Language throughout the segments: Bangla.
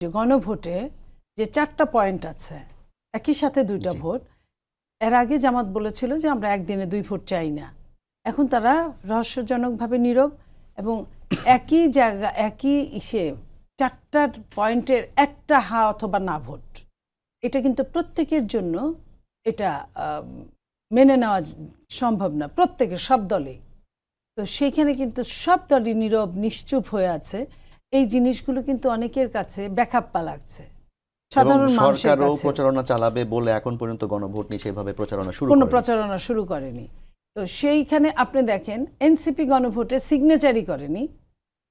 যে গণভোটে যে 4টা পয়েন্ট আছে, একই সাথে 2টা ভোট। এর আগে জামাত বলেছিল যে আমরা একদিনে 2 ভোট চাই না। এখন তারা রহস্যজনকভাবে নীরব এবং একই জায়গা একই ইসে 4টা পয়েন্টের একটা হা অথবা না ভোট। এটা কিন্তু প্রত্যেকের জন্য এটা মেনে নেওয়া সম্ভব না, প্রত্যেকের সব দলেই। তো সেইখানে কিন্তু সব দলই নীরব নিশ্চুপ হয়ে আছে। এই জিনিসগুলো কিন্তু অনেকের কাছে ব্যাকআপ্পা লাগছে, সাধারণ মানুষের সরকারও কাছে। প্রচারণা চালাবে বলে এখন পর্যন্ত গণভোট নিয়ে সেভাবে প্রচারণা শুরু কোনো করেনি। প্রচারণা শুরু করেনি। তো সেইখানে আপনি দেখেন এনসিপি গণভোটে সিগনেচারই করেনি,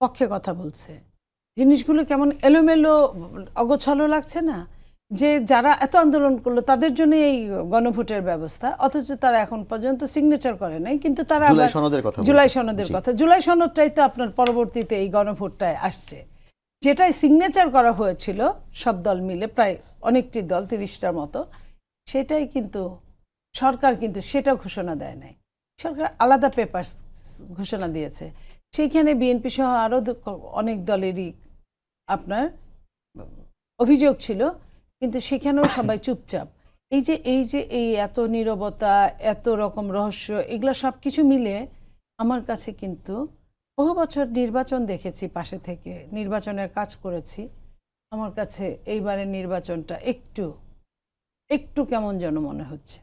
পক্ষে কথা বলছে। জিনিসগুলো কেমন এলোমেলো অগোছালো লাগছে না, যে যারা এত আন্দোলন করলো তাদের জন্য এই গণভোটের ব্যবস্থা, অথচ তারা এখন পর্যন্ত সিগনেচার করে নাই। কিন্তু তারা জুলাই সনদের কথা জুলাই সনদের কথা, জুলাই সনদটাই তো আপনার পরবর্তীতে এই গণভোটটায় আসছে, যেটাই সিগনেচার করা হয়েছিল সব দল মিলে, প্রায় অনেকটি দল 30টার মতো। সেটাই কিন্তু সরকার কিন্তু সেটা ঘোষণা দেয় নাই, সরকার আলাদা পেপার ঘোষণা দিয়েছে। সেইখানে বিএনপি সহ আরও অনেক দলেরই আপনার অভিযোগ ছিল, কিন্তু সেখানেও সবাই চুপচাপ। এই এত নীরবতা, এত রকম রহস্য, এগুলো সব কিছু মিলে আমার কাছে কিন্তু বহু বছর নির্বাচন দেখেছি, পাশে থেকে নির্বাচনের কাজ করেছি। আমার কাছে এইবারের নির্বাচনটা একটু কেমন যেন মনে হচ্ছে।